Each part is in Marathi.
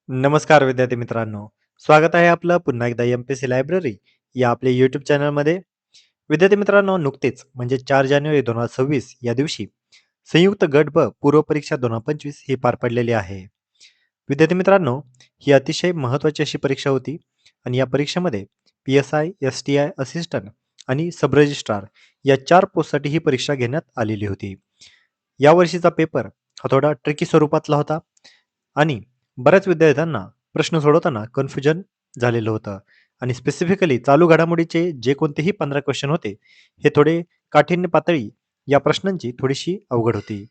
नमस्कार विद्यार्थी मित्रांनो. स्वागत आहे आपलं पुन्हा एकदा एम-पी-एस-सी लायब्ररी या आपल्या यूट्यूब चॅनलमध्ये. विद्यार्थी मित्रांनो, नुकतेच म्हणजे 4 जानेवारी 2026 या दिवशी संयुक्त गट ब पूर्व परीक्षा 2025 ही पार पडलेली आहे. विद्यार्थी मित्रांनो, ही अतिशय महत्त्वाची अशी परीक्षा होती आणि या परीक्षेमध्ये पी-एस-आय, एस-टी-आय असिस्टंट आणि सब रजिस्ट्रार या 4 पोस्टसाठी ही परीक्षा घेण्यात आलेली होती. यावर्षीचा पेपर हा थोडा ट्रिकी स्वरूपातला होता आणि बऱ्याच विद्यार्थ्यांना प्रश्न सोडवताना कन्फ्युजन झालेलं होतं आणि स्पेसिफिकली चालू घडामोडीचे जे कोणतेही 15 क्वेश्चन होते, हे थोडे काठिण्य पातळी या प्रश्नांची थोडीशी अवघड होती.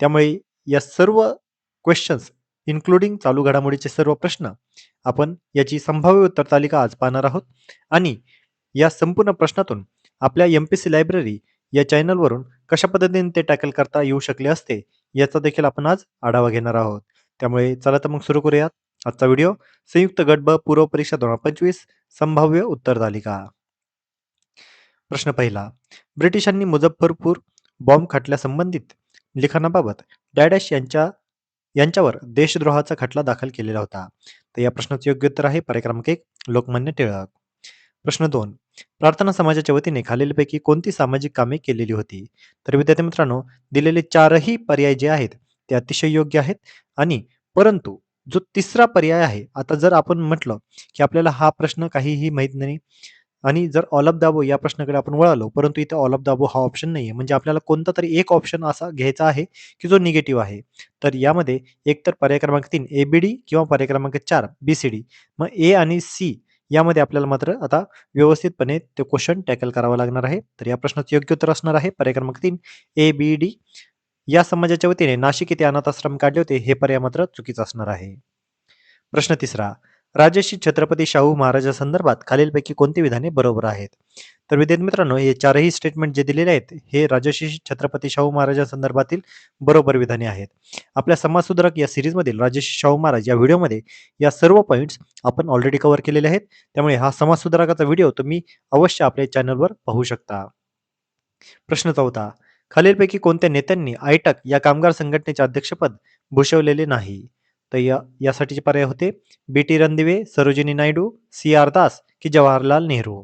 त्यामुळे या सर्व क्वेश्चन्स इन्क्लुडिंग चालू घडामोडीचे सर्व प्रश्न आपण याची संभाव्य उत्तर तालिका आज पाहणार आहोत आणि या संपूर्ण प्रश्नातून आपल्या एम-पी-एस-सी लायब्ररी या चॅनलवरून कशा पद्धतीने ते टॅकल करता येऊ शकले असते, याचा देखील आपण आज आढावा घेणार आहोत. त्यामुळे चला तर मग सुरू करूयात आजचा व्हिडिओ. संयुक्त गट ब पूर्व परीक्षा 2025 संभाव्य उत्तर तालिका. प्रश्न पहिला. ब्रिटिशांनी मुझफ्फरपूर बॉम्ब खटल्यासंबंधित लिखाणाबाबत डॅडॅश यांच्यावर देशद्रोहाचा खटला दाखल केलेला होता. तर या प्रश्नाचं योग्य उत्तर आहे पर्याय क्रमांक 1 लोकमान्य टिळक. प्रश्न 2. प्रार्थना समाजाच्या वतीने खालीलपैकी कोणती सामाजिक कामे केलेली होती? तर विद्यार्थी मित्रांनो, दिलेले 4ही पर्याय जे आहेत ते अतिशय योग्य आहेत आणि परंतु जो तिसरा पर्याय आहे, आता जर आपण म्हटलं, की आपल्याला हा प्रश्न काहीही माहीत नाही आणि जर ऑल ऑफ द अबोव या प्रश्नाकडे आपण वळालो, परंतु इथे ऑल ऑफ द अबोव हा ऑप्शन नाहीये. म्हणजे आपल्याला कोणता तरी एक ऑप्शन असा घ्यायचा आहे, की जो निगेटिव्ह आहे. तर यामध्ये एकतर पर्याय क्रमांक 3 ए-बी-डी किंवा पर्याय क्रमांक 4 बी-सी-डी. मग ए आणि सी यामध्ये आपल्याला मात्र आता व्यवस्थितपणे ते क्वेश्चन टॅकल करावा लागणार आहे. तर या प्रश्नाचं योग्य उत्तर असणार आहे पर्याय क्रमांक 3 ए-बी-डी. या समाजाच्या वतीने नाशिक येथे अनाथ आश्रम काढले होते, हे पर्याय मात्र चुकीचं असणार आहे. प्रश्न तिसरा. राजर्षी छत्रपती शाहू महाराजांसंदर्भात खालीलपैकी कोणती विधाने बरोबर आहेत? तर विद्यार्थी मित्रांनो, हे 4ही स्टेटमेंट जे दिलेले आहेत, हे राजर्षी छत्रपती शाहू महाराजांसंदर्भातील बरोबर विधाने आहेत. आपल्या समाजसुधारक या सीरीजमधील राजर्षी शाहू महाराज या व्हिडिओमध्ये या सर्व पॉइंट्स आपण ऑलरेडी कव्हर केलेले आहेत. त्यामुळे हा समाजसुधारकाचा व्हिडिओ तुम्ही अवश्य आपल्या चॅनलवर पाहू शकता. प्रश्न चौथा. खालीलपैकी कोणत्या नेत्यांनी आयटक या कामगार संघटनेचे अध्यक्षपद भूषवलेले नाही? तर यासाठीचे पर्याय होते बी-टी रणदिवे, सरोजिनी नायडू, सी-आर दास की जवाहरलाल नेहरू.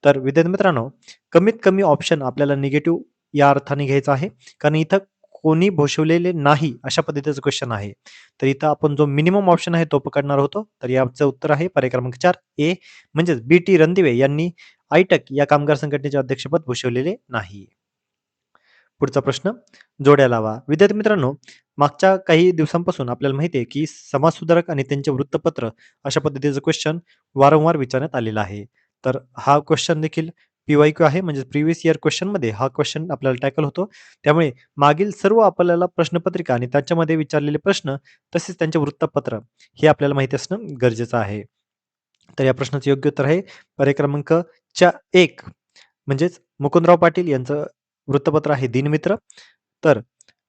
तर विद्यार्थी मित्रांनो, कमीत कमी ऑप्शन आपल्याला निगेटिव्ह या अर्थाने घ्यायचा आहे, कारण इथं कोणी भूषवलेले नाही अशा पद्धतीचं क्वेश्चन आहे. तर इथं आपण जो मिनिमम ऑप्शन आहे तो पकडणार होतो. तर याचं उत्तर आहे पर्याय क्रमांक 4 ए, म्हणजेच बी-टी रणदिवे यांनी आयटक या कामगार संघटनेचे अध्यक्षपद भूषवलेले नाही. पुढचा प्रश्न जोड्या लावा. विद्यार्थी मित्रांनो, मागच्या काही दिवसांपासून आपल्याला माहिती आहे, की समाजसुधारक आणि त्यांचे वृत्तपत्र अशा पद्धतीचं क्वेश्चन वारंवार विचारण्यात आलेला आहे. तर हा क्वेश्चन देखील पी-वाय-क्यू आहे, म्हणजे प्रिव्हियस इयर क्वेश्चनमध्ये हा क्वेश्चन आपल्याला टॅकल होतो. त्यामुळे मागील सर्व आपल्याला प्रश्नपत्रिका आणि त्याच्यामध्ये विचारलेले प्रश्न तसेच त्यांचे वृत्तपत्र हे आपल्याला माहिती असणं गरजेचं आहे. तर या प्रश्नाचं योग्य उत्तर आहे पर्याय क्रमांक 1 म्हणजेच मुकुंदराव पाटील यांचं वृत्तपत्र आहे दिनमित्र. तर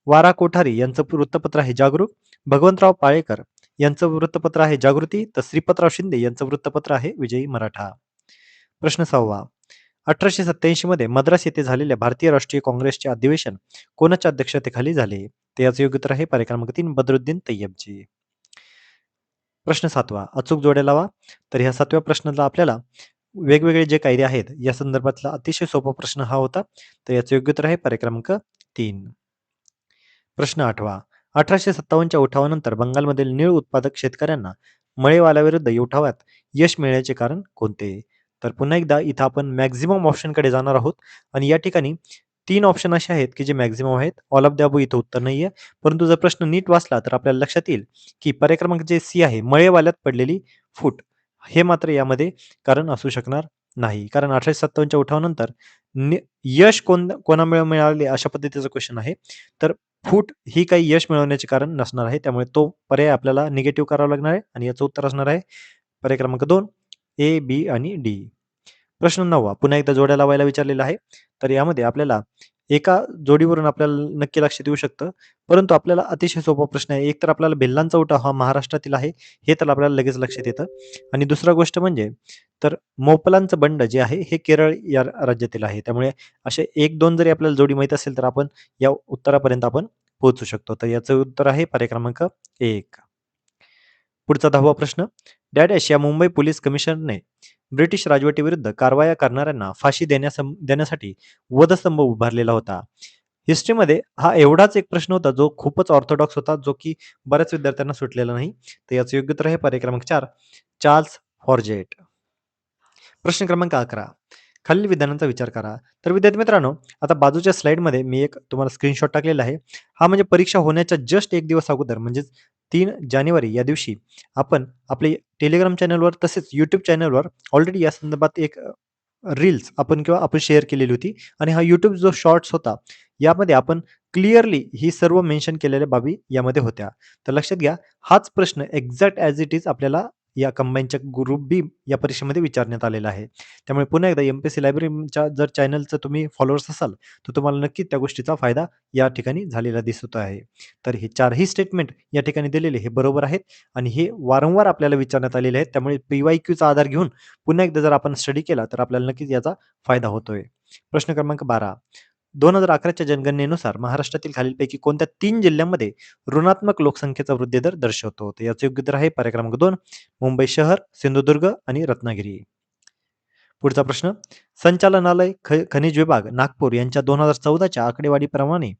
वारा कोठारी यांचं वृत्तपत्र आहे जागरूक. भगवंतराव पाळेकर यांचं वृत्तपत्र आहे जागृती. तर श्रीपतराव शिंदे यांचं वृत्तपत्र आहे विजयी मराठा. प्रश्न 6. 1887 मध्ये मद्रास येथे झालेल्या भारतीय राष्ट्रीय काँग्रेसचे अधिवेशन कोणाच्या अध्यक्षतेखाली झाले? तर याचं योग्य उत्तर आहे पर्याय क्रमांक 3 बद्रुद्दीन तय्यबजी. प्रश्न 7. अचूक जोड्या लावा. तर ह्या 7व्या प्रश्नाला आपल्याला वेगवेगळे जे कायदे आहेत या संदर्भातला अतिशय सोपा प्रश्न हा होता. तर याचं योग्य उत्तर आहे पर्याय क्रमांक 3. प्रश्न 8. 1857च्या उठावानंतर बंगालमधील नीळ उत्पादक शेतकऱ्यांना मळेवाल्याविरुद्ध उठावात यश मिळण्याचे कारण कोणते? तर पुन्हा एकदा इथं आपण मॅक्झिमम ऑप्शनकडे जाणार आहोत आणि या ठिकाणी 3 ऑप्शन असे आहेत, की जे मॅक्झिमम आहेत. ऑल ऑफ द अबोव्ह इथं उत्तर नाहीये. परंतु जर प्रश्न नीट वाचला तर आपल्याला लक्षात येईल, की पर्याय क्रमांक जे सी आहे, मळेवाल्यात पडलेली फूट. हे मात्र यामध्ये कारण असू शकणार नाही. कारण 1857च्या उठावानंतर नि यश कोणामुळे मिळाले अशा पद्धतीचा क्वेश्चन आहे. तर फूट ही काही यश मिळवण्याचे कारण नसणार आहे. त्यामुळे तो पर्याय आपल्याला निगेटिव्ह करावा लागणार आहे आणि याचं उत्तर असणार आहे पर्याय क्रमांक 2 ए, बी आणि डी. प्रश्न 9 पुन्हा एकदा जोड्या लावायला विचारलेला आहे. तर यामध्ये आपल्याला एका जोडीवरून आपल्याला नक्की लक्षात येऊ शकतं. परंतु आपल्याला अतिशय सोपा प्रश्न आहे. एक तर आपल्याला भिल्लांचा उठाव हा महाराष्ट्रातील आहे, हे तर आपल्याला लगेच लक्षात येतं. आणि दुसरा गोष्ट म्हणजे तर मोपलांचं बंड जे आहे हे केरळ या राज्यातील आहे. त्यामुळे असे 1-2 जरी आपल्याला जोडी माहीत असेल तर आपण या उत्तरापर्यंत आपण पोहोचू शकतो. तर याचं उत्तर आहे पर्याय क्रमांक 1. पुढचा 10वा प्रश्न. डॅश या मुंबई पोलीस कमिशनरने ब्रिटिश राजवटीविरुद्ध कारवाया करणाऱ्यांना फाशी देण्यासाठी वधस्तंभ उभारलेला होता. हिस्ट्रीमध्ये हा एवढाच एक प्रश्न होता जो खूपच ऑर्थोडॉक्स होता, जो की बऱ्याच विद्यार्थ्यांना सुटलेला नाही. तर याचं योग्य उत्तर आहे पर्याय क्रमांक 4, चार्ल्स फॉर्जेट. प्रश्न क्रमांक 11. खालील विधानांचा विचार करा. तर विद्यार्थी मित्रांनो, आता बाजूच्या स्लाइडमध्ये मी एक तुम्हाला स्क्रीनशॉट टाकलेला आहे. हा म्हणजे परीक्षा होण्याच्या जस्ट 1 दिवस अगोदर म्हणजेच 3 जानेवारी या दिवशी आपण आपले टेलिग्राम चॅनलवर तसेच YouTube चॅनलवर ऑलरेडी या संदर्भात एक रील्स आपण शेअर केलेली होती आणि हा YouTube जो शॉर्ट्स होता, यामध्ये आपण क्लिअरली ही सर्व मेन्शन केलेल्या बाबी यामध्ये होत्या. तर लक्षात घ्या, हाच प्रश्न एक्झॅक्ट ॲज इट इज आपल्याला या कंबाईनच्या ग्रुप बी या परीक्षेमध्ये विचारण्यात आलेला आहे. त्यामुळे पुन्हा एकदा एम-पी-एस-सी लायब्ररीच्या जर चॅनलचं तुम्ही फॉलोअर्स असाल, तर तुम्हाला नक्कीच त्या गोष्टीचा फायदा या ठिकाणी झालेला दिसत आहे. तर हे 4ही स्टेटमेंट या ठिकाणी दिलेले हे बरोबर आहेत आणि हे वारंवार आपल्याला विचारण्यात आलेले आहेत. त्यामुळे पी-वाय-क्यूचा आधार घेऊन पुन्हा एकदा जर आपण स्टडी केला, तर आपल्याला नक्कीच याचा फायदा होतोय. प्रश्न क्रमांक 12. 2011च्या जनगणनेनुसार महाराष्ट्रातील खालीलपैकी कोणत्या 3 जिल्ह्यांमध्ये ऋणात्मक लोकसंख्येचा वृद्धी दर दर्शवतो? तर याचं योग्य उत्तर आहे पर्याय क्रमांक 2, मुंबई शहर, सिंधुदुर्ग आणि रत्नागिरी. पुढचा प्रश्न. संचालनालय खनिज विभाग नागपूर यांच्या 2014च्या आकडेवारीप्रमाणे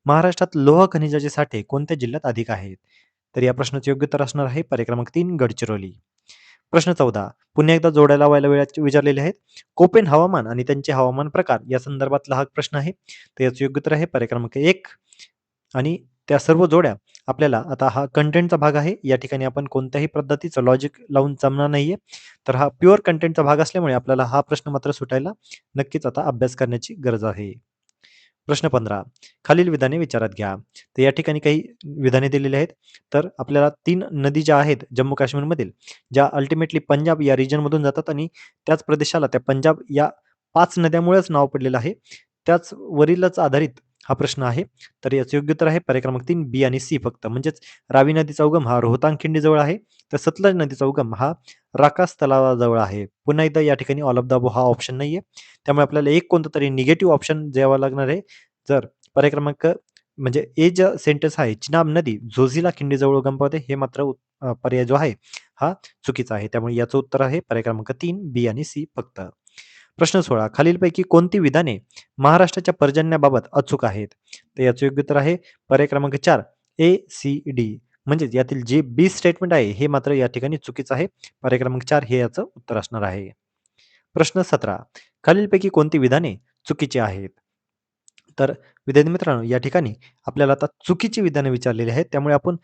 महाराष्ट्रात लोह खनिजाचे साठे कोणत्या जिल्ह्यात अधिक आहेत? तर या प्रश्नाचे योग्य उत्तर असणार आहे पर्याय क्रमांक 3, गडचिरोली. प्रश्न 14. पुन्हा एकदा जोड्या लावायला वेळात विचारलेले आहेत. कोपेन हवामान आणि त्यांचे हवामान प्रकार या संदर्भातला हा प्रश्न आहे. तर याचं योग्य उत्तर आहे पर्याय क्रमांक 1 आणि त्या सर्व जोड्या आपल्याला आता हा कंटेंटचा भाग आहे. या ठिकाणी आपण कोणत्याही पद्धतीचं लॉजिक लावून जमणार नाहीये. तर हा प्युअर कंटेंटचा भाग असल्यामुळे आपल्याला हा प्रश्न मात्र सुटायला नक्कीच आता अभ्यास करण्याची गरज आहे. प्रश्न 15. खालील विधाने विचारात घ्या. तर या ठिकाणी काही विधाने दिलेली आहेत. तर आपल्याला 3 नदी ज्या आहेत जम्मू काश्मीरमधील, ज्या अल्टिमेटली पंजाब या रिजनमधून जातात आणि त्याच प्रदेशाला त्या पंजाब या 5 नद्यामुळेच नाव पडलेलं आहे. त्याच वरीलच आधारित हा प्रश्न आहे. तर याचं योग्य उत्तर आहे पर्याय क्रमांक 3, बी आणि सी फक्त. म्हणजेच रावी नदीचा उगम हा रोहतांग खिंडीजवळ आहे. तर सतलज नदीचा उगम हा राकास तलावाजवळ आहे. पुन्हा एकदा या ठिकाणी ऑल ऑफ द अबोव्ह हा ऑप्शन नाहीये. त्यामुळे आपल्याला एक कोणता तरी निगेटिव्ह ऑप्शन द्यावा लागणार आहे. जर पर्याय क्रमांक म्हणजे ए जे सेंटेन्स आहे, चिनाब नदी झोजिला खिंडीजवळ उगम पावते, हे मात्र पर्याय जो आहे हा चुकीचा आहे. त्यामुळे याचं उत्तर आहे पर्याय क्रमांक 3, बी आणि सी फक्त. प्रश्न 16. खालीलपैकी कोणती विधाने महाराष्ट्राच्या पर्जन्याबाबत अचूक आहेत? तर याचं योग्य उत्तर आहे पर्याय क्रमांक 4, ए, सी, डी. म्हणजेच यातील जे बी स्टेटमेंट आहे हे मात्र या ठिकाणी चुकीचं आहे. पर्याय क्रमांक 4 हे याचं उत्तर असणार आहे. प्रश्न 17. खालीलपैकी कोणती विधाने चुकीची आहेत? तर विद्यार्थी मित्रांनो, या ठिकाणी आपल्याला आता चुकीची विधाने विचारलेली आहेत. त्यामुळे आपण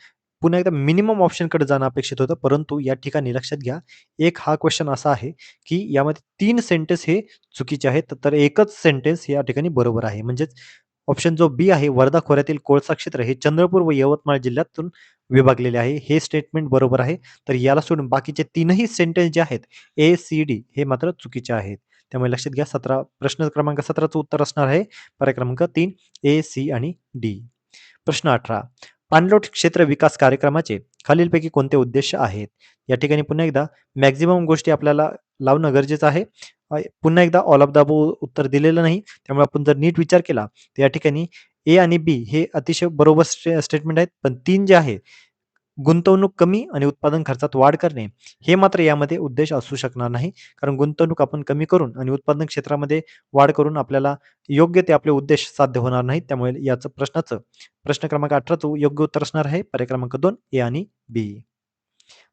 पुन्हा एकदा मिनिमम ऑप्शनकडे जाणं अपेक्षित होतं. परंतु या ठिकाणी लक्षात घ्या, एक हा क्वेश्चन असा आहे, की यामध्ये 3 सेंटेन्स हे चुकीचे आहेत. तर एकच सेंटेन्स या ठिकाणी बरोबर आहे. म्हणजेच ऑप्शन जो बी आहे, वर्धा खोऱ्यातील कोळसा क्षेत्र हे चंद्रपूर व यवतमाळ जिल्ह्यातून विभागलेले आहे. हे स्टेटमेंट बरोबर आहे. तर याला सोडून बाकीचे 3ही सेंटेन्स जे आहेत, ए, सी, डी हे मात्र चुकीचे आहेत. त्यामुळे लक्षात घ्या, प्रश्न क्रमांक 17चं उत्तर असणार आहे पर्याय क्रमांक 3, ए, सी आणि डी. प्रश्न 18. पाणलोट क्षेत्र विकास कार्यक्रमाचे खालीलपैकी कोणते उद्देश आहेत? या ठिकाणी पुन्हा एकदा मॅक्सिमम गोष्टी आपल्याला लावणं गरजेचं आहे. पुन्हा एकदा ऑल ऑफ द अबोव्ह उत्तर दिलेलं नाही. त्यामुळे आपण जर नीट विचार केला, तर या ठिकाणी ए आणि बी हे अतिशय बरोबर स्टेटमेंट आहेत. पण 3 जे आहे, गुंतवणूक कमी आणि उत्पादन खर्चात वाढ करणे, हे मात्र यामध्ये उद्देश असू शकणार नाही. कारण गुंतवणूक आपण कमी करून आणि उत्पादन क्षेत्रामध्ये वाढ करून आपल्याला योग्य ते आपले उद्देश साध्य होणार नाहीत. त्यामुळे याचं प्रश्न क्रमांक 18चं योग्य उत्तर असणार आहे पर्याय क्रमांक 2, ए आणि बी.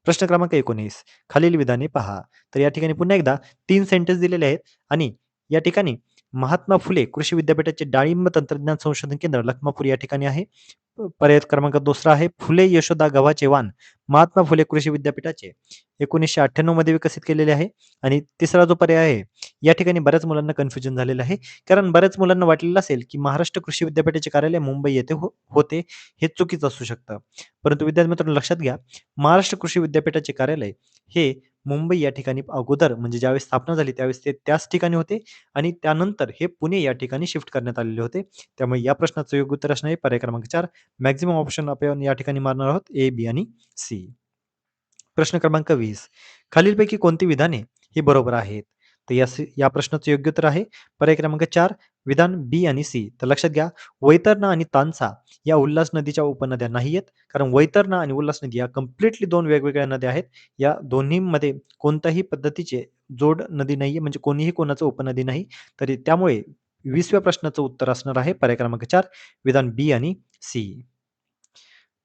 प्रश्न क्रमांक 19. खालील विधाने पहा. तर या ठिकाणी पुन्हा एकदा 3 सेंटेन्स दिलेले आहेत आणि या ठिकाणी महात्मा फुले कृषी विद्यापीठाचे डाळिंब तंत्रज्ञान संशोधन केंद्र लखमापूर या ठिकाणी आहे. पर्याय क्रमांक 2 आहे फुले यशोदा गव्हाचे वाण महात्मा फुले कृषी विद्यापीठाचे 1998 मध्ये विकसित केलेले आहे. आणि तिसरा जो पर्याय आहे, या ठिकाणी बऱ्याच मुलांना कन्फ्युजन झालेलं आहे. कारण बऱ्याच मुलांना वाटलेलं असेल, की महाराष्ट्र कृषी विद्यापीठाचे कार्यालय मुंबई येथे होते. हे चुकीचं असू शकतं. परंतु विद्यार्थी मित्रांनो लक्षात घ्या, महाराष्ट्र कृषी विद्यापीठाचे कार्यालय हे मुंबई या ठिकाणी अगोदर म्हणजे ज्यावेळेस स्थापना झाली त्यावेळेस ते त्याच ठिकाणी होते आणि त्यानंतर हे पुणे या ठिकाणी शिफ्ट करण्यात आलेले होते. त्यामुळे या प्रश्नाचं योग्य उत्तर असणार आहे पर्याय क्रमांक 4. मॅक्सिमम ऑप्शन आपण या ठिकाणी मारणार आहोत ए, बी आणि सी. प्रश्न क्रमांक 20. खालीलपैकी कोणती विधाने ही बरोबर आहेत? तर या प्रश्नाचं योग्य उत्तर आहे पर्याय क्रमांक 4 विधान बी आणि सी. तर लक्षात घ्या वैतरणा आणि तानसा या उल्हास नदीच्या उपनद्या नाही आहेत. कारण वैतरणा आणि उल्हास नदी या कंप्लीटली 2 वेगवेगळ्या नद्या आहेत. या दोन्हीमध्ये कोणत्याही पद्धतीचे जोड नदी नाहीये म्हणजे कोणीही कोणाचं उपनदी नाही. तरी त्यामुळे 20व्या प्रश्नाचं उत्तर असणार आहे पर्याय क्रमांक 4 विधान बी आणि सी.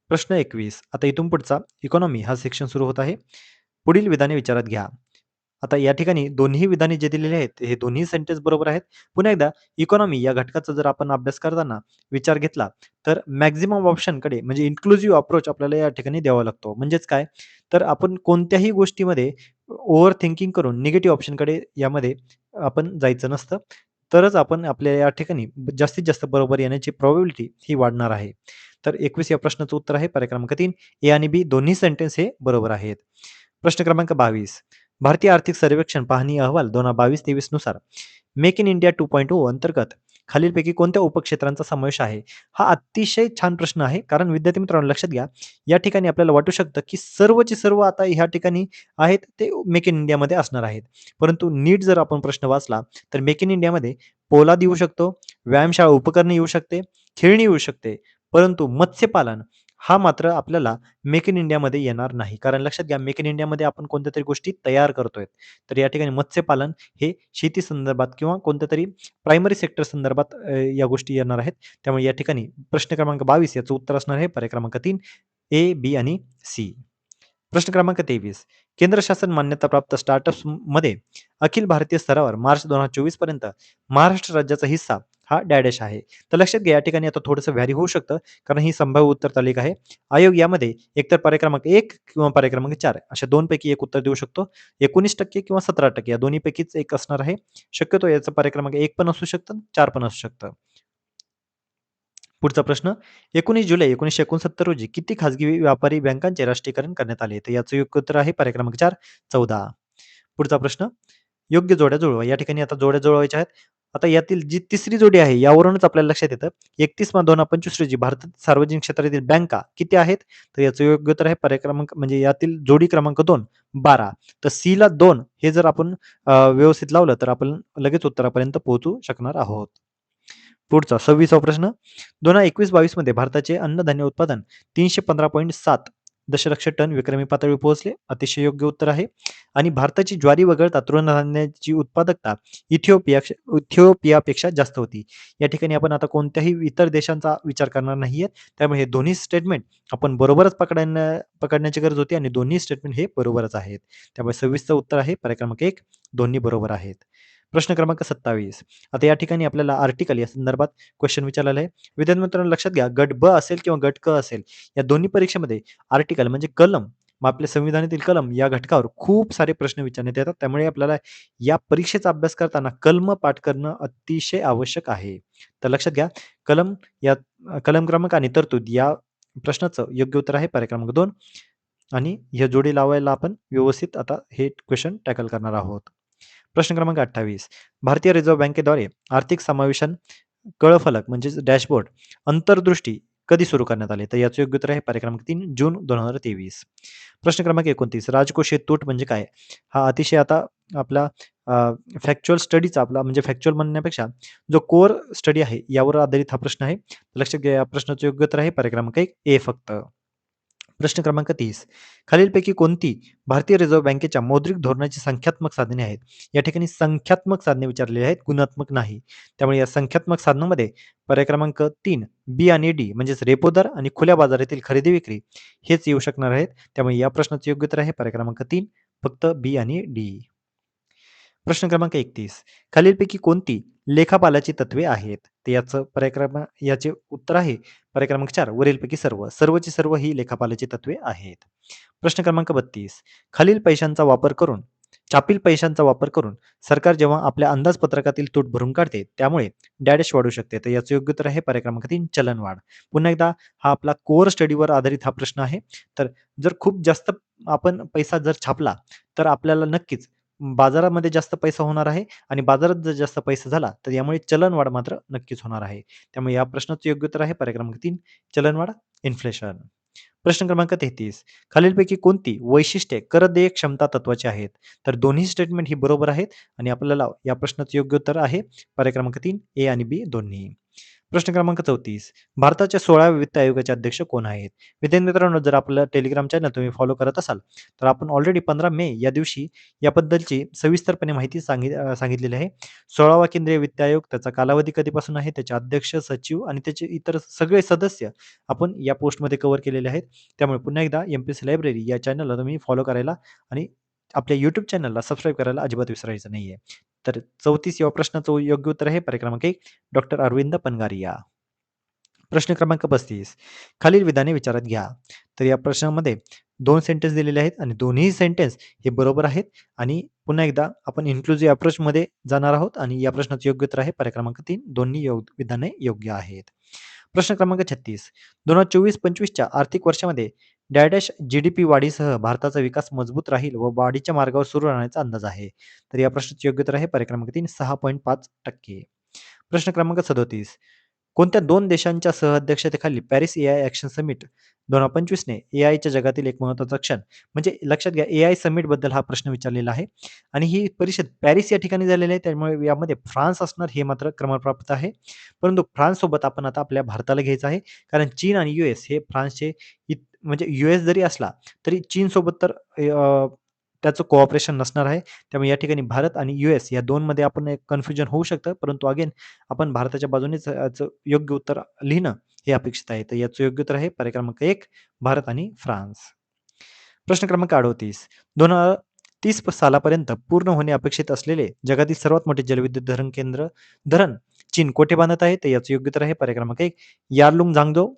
प्रश्न 21 आता इथून पुढचा इकॉनॉमी हा सेक्शन सुरू होत आहे. पुढील विधाने विचारात घ्या. आता या ठिकाणी दोन्ही विधाने जे दिलेले आहेत, हे दोन्ही सेंटेन्स बरोबर आहेत. पुन्हा एकदा इकॉनॉमी या घटकाचा जर आपण अभ्यास करताना विचार घेतला, तर मॅक्सिमम ऑप्शनकडे म्हणजे इन्क्लुझिव्ह अप्रोच आपल्याला या ठिकाणी द्यावा लागतो. म्हणजेच काय? तर आपण कोणत्याही गोष्टीमध्ये ओव्हर थिंकिंग करून निगेटिव्ह ऑप्शनकडे यामध्ये आपण जायचं नसतं. तरच आपण आपल्या या ठिकाणी जास्तीत जास्त बरोबर येण्याची प्रोबॅबिलिटी ही वाढणार आहे. तर 21 या प्रश्नाचं उत्तर आहे पर्याय क्रमांक 3 ए आणि बी दोन्ही सेंटेन्स हे बरोबर आहेत. प्रश्न क्रमांक 22 भारतीय आर्थिक सर्वेक्षण पाहणी अहवाल 2022-23 नुसार मेक इन इंडिया 2.0 अंतर्गत खालीलपैकी कोणत्या उपक्षेत्रांचा समावेश आहे? हा अतिशय छान प्रश्न आहे. कारण विद्यार्थी मित्रांनो लक्षात घ्या, या ठिकाणी आपल्याला वाटू शकतं, की सर्वचे सर्व आता ह्या ठिकाणी आहेत ते मेक इन इंडियामध्ये असणार आहेत. परंतु नीट जर आपण प्रश्न वाचला, तर मेक इन इंडियामध्ये पोलाद येऊ शकतो, व्यायामशाळा उपकरणे येऊ शकते, खेळणी येऊ शकते. परंतु मत्स्यपालन हा मात्र आपल्याला मेक इन इंडियामध्ये येणार नाही. कारण लक्षात घ्या मेक इन इंडियामध्ये आपण कोणत्यातरी गोष्टी तयार करतोय. तर या ठिकाणी मत्स्यपालन हे शेती संदर्भात किंवा कोणत्यातरी प्रायमरी सेक्टर संदर्भात या गोष्टी येणार आहेत. त्यामुळे या ठिकाणी प्रश्न क्रमांक 22 याचं उत्तर असणार आहे पर्याय क्रमांक 3 ए, बी आणि सी. प्रश्न क्रमांक 23 केंद्र शासन मान्यताप्राप्त स्टार्टअप्समध्ये अखिल भारतीय स्तरावर मार्च 2024 पर्यंत महाराष्ट्र राज्याचा हिस्सा हा डॅश आहे. तर लक्षात घ्या या ठिकाणी आता थोडंसं व्हॅरी होऊ शकतं कारण ही संभाव्य उत्तर तालिका आहे. आयोग यामध्ये एकतर पर्याय क्रमांक 1 किंवा पर्याय क्रमांक 4 अशा 2 पैकी एक उत्तर देऊ शकतो. 19% किंवा 17% या दोन्हीपैकीच एक असणार आहे. शक्यतो याचं पर्याय क्रमांक 1 पण असू शकतं, 4 पण असू शकतं. पुढचा प्रश्न 19 जुलै 1969 रोजी किती खाजगी व्यापारी बँकांचे राष्ट्रीयकरण करण्यात आले? तर याचं योग्य उत्तर आहे पर्याय क्रमांक 4 14. पुढचा प्रश्न योग्य जोड्या जुळवा. या ठिकाणी आता जोड्या जुळवायच्या आहेत. आता यातील जी तिसरी जोडी आहे यावरूनच आपल्याला लक्षात येतं 31/2/25 रोजी भारतात सार्वजनिक क्षेत्रातील बँका किती आहेत? तर याचं योग्य उत्तर आहे पर्याय क्रमांक म्हणजे यातील जोडी क्रमांक 2 12. तर सी ला 2 हे जर आपण व्यवस्थित लावलं तर आपण लगेच उत्तरापर्यंत पोहोचू शकणार आहोत. पुढचा 26वा प्रश्न 2021-22 मध्ये भारताचे अन्नधान्य उत्पादन 315.7 दशलक्ष टन विक्रमी पातळीवर पोहोचले. अतिशय योग्य उत्तर आहे. आणि भारताची ज्वारी वगळता तृणधान्याची उत्पादकता इथिओपियापेक्षा जास्त होती. या ठिकाणी आपण आता कोणत्याही इतर देशांचा विचार करणार नाहीये. त्यामुळे हे दोन्ही स्टेटमेंट आपण बरोबरच पकडण्याची गरज होती आणि दोन्ही स्टेटमेंट हे बरोबरच आहेत. त्यामुळे 26चं उत्तर आहे पर्याय क्रमांक 1 दोन्ही बरोबर आहेत. प्रश्न क्रमांक 27 आता या ठिकाणी आपल्याला आर्टिकल या संदर्भात क्वेश्चन विचारलेला आहे. विद्यार्थी मित्रांनो लक्षात घ्या गट ब असेल किंवा गट क असेल या दोन्ही परीक्षेमध्ये आर्टिकल म्हणजे कलम मग आपल्या संविधानातील कलम या घटकावर खूप सारे प्रश्न विचारण्यात येतात. त्यामुळे आपल्याला या परीक्षेचा अभ्यास करताना कलम पाठ करणं अतिशय आवश्यक आहे. तर लक्षात घ्या कलम या कलम क्रमांक आणि तरतूद या प्रश्नाचं योग्य उत्तर आहे पर्याय क्रमांक 2 आणि ह्या जोडी लावायला आपण व्यवस्थित आता हे क्वेश्चन टॅकल करणार आहोत. प्रश्न क्रमांक 28 भारतीय रिझर्व्ह बँकेद्वारे आर्थिक समावेशन कळफलक म्हणजेच डॅशबोर्ड अंतर्दृष्टी कधी सुरू करण्यात आले? तर याचं योग्य उत्तर आहे पर्याय क्रमांक 3 जून 2023. प्रश्न क्रमांक 29 राजकोषीय तूट म्हणजे काय? हा अतिशय आता आपला फॅक्च्युअल स्टडीचा आपला म्हणजे फॅक्च्युअल म्हणण्यापेक्षा जो कोर स्टडी आहे यावर आधारित हा प्रश्न आहे. लक्षात घ्या या प्रश्नाचं योग्य उत्तर आहे पर्याय क्रमांक 1 ए फक्त. प्रश्न क्रमांक 30 खालीलपैकी कोणती भारतीय रिझर्व्ह बँकेच्या मौद्रिक धोरणाची संख्यात्मक साधने आहेत? या ठिकाणी संख्यात्मक साधने विचारलेली आहेत, गुणात्मक नाही. त्यामुळे या संख्यात्मक साधनामध्ये पर्याय क्रमांक 3 बी आणि डी म्हणजेच रेपो दर आणि खुल्या बाजारातील खरेदी विक्री हेच येऊ शकणार आहेत. त्यामुळे या प्रश्नाचे योग्य उत्तर आहे पर्याय क्रमांक 3 फक्त बी आणि डी. प्रश्न क्रमांक 31 खालीलपैकी कोणती लेखापालाची तत्वे आहेत? तर याचे उत्तर आहे पर्याय क्रमांक 4 वरीलपैकी सर्व. सर्वची सर्व ही लेखापालाची तत्वे आहेत. प्रश्न क्रमांक 32 खालील पैशांचा वापर करून छापील पैशांचा वापर करून सरकार जेव्हा आपल्या अंदाजपत्रकातील तूट भरून काढते त्यामुळे डॅश वाढू शकते. तर याचं योग्य उत्तर आहे पर्याय क्रमांक 3 चलनवाढ. पुन्हा एकदा हा आपला कोर स्टडीवर आधारित हा प्रश्न आहे. तर जर खूप जास्त आपण पैसा जर छापला तर आपल्याला नक्कीच बाजारामध्ये जास्त पैसा होणार आहे आणि बाजारात जर जास्त पैसा झाला तर यामुळे चलनवाढ मात्र नक्कीच होणार आहे. त्यामुळे या प्रश्नाचं योग्य उत्तर आहे पर्याय क्रमांक 3 चलनवाढ इन्फ्लेशन. प्रश्न क्रमांक 33. खालीलपैकी कोणती वैशिष्ट्ये कर देय क्षमता तत्वाची आहेत? तर दोन्ही स्टेटमेंट ही बरोबर आहेत आणि आपल्याला या प्रश्नाचं योग्य उत्तर आहे पर्याय क्रमांक 3 ए आणि बी दोन्ही. प्रश्न क्रमांक 34. भारताच्या 16व्या वित्त आयोगाचे अध्यक्ष कोण आहेत? विद्यार्थी मित्रांनो, जर आपलं टेलिग्राम चॅनल तुम्ही फॉलो करत असाल, तर आपण ऑलरेडी 15 मे या दिवशी याबद्दलची सविस्तरपणे माहिती सांगितलेली आहे. 16वा केंद्रीय वित्त आयोग, त्याचा कालावधी कधीपासून आहे, त्याचे अध्यक्ष, सचिव आणि त्याचे इतर सगळे सदस्य आपण या पोस्टमध्ये कव्हर केलेले आहेत. त्यामुळे पुन्हा एकदा एम-पी-एस-सी लायब्ररी या चॅनलला तुम्ही फॉलो करायला आणि आपल्या YouTube चॅनलला सबस्क्राईब करायला अजिबात विसरायचं नाहीये. तर 34 या प्रश्नाचं योग्य उत्तर आहे पर्याय क्रमांक 1 डॉक्टर अरविंद पनगारिया. प्रश्न क्रमांक 35. खालील विधाने विचारात घ्या. तर या प्रश्नामध्ये 2 सेंटेन्स दिलेले आहेत आणि दोन्ही सेंटेन्स हे बरोबर आहेत आणि पुन्हा एकदा आपण इन्क्लुझिव्ह अप्रोचमध्ये जाणार आहोत आणि या प्रश्नाचं योग्य उत्तर आहे पर्याय क्रमांक 3 दोन्ही विधाने योग्य आहेत. प्रश्न क्रमांक 36. 2024-25 च्या आर्थिक वर्षामध्ये डॅश जी-डी-पी वाढीसह भारताचा विकास मजबूत राहील व वाढीच्या मार्गावर सुरू राहण्याचा अंदाज आहे. तर या प्रश्नाचे योग्य उत्तर आहे पर्याय क्रमांक 3 6.5%. प्रश्न क्रमांक 37. कोणत्या 2 देशांच्या सहअध्यक्षतेखाली पॅरिस एआय ॲक्शन समिट 2025 ने एआयच्या जगातील एक महत्त्वाचा क्षण म्हणजे लक्षात घ्या एआय समिटबद्दल हा प्रश्न विचारलेला आहे आणि ही परिषद पॅरिस या ठिकाणी झालेली आहे. त्यामुळे यामध्ये फ्रान्स असणार हे मात्र क्रमप्राप्त आहे. परंतु फ्रान्ससोबत आपण आता आपल्या भारताला घ्यायचं आहे. कारण चीन आणि यूएस हे फ्रान्सचे म्हणजे यूएस जरी असला तरी चीनसोबत तर त्याचं कोऑपरेशन नसणार आहे. त्यामुळे या ठिकाणी भारत आणि यूएस या 2 मध्ये आपण एक कन्फ्युजन होऊ शकतं. परंतु अगेन आपण भारताच्या बाजूनेच याचं योग्य उत्तर लिहिणं हे अपेक्षित आहे. तर याचं योग्य उत्तर आहे पर्याय क्रमांक 1 भारत आणि फ्रान्स. प्रश्न क्रमांक 38. 2030 सालापर्यंत पूर्ण होणे अपेक्षित असलेले जगातील सर्वात मोठे जलविद्युत धरण चीन कोठे बांधत आहे? तर याचं योग्य उत्तर आहे पर्याय क्रमांक 1 यारलुंग झांगझो,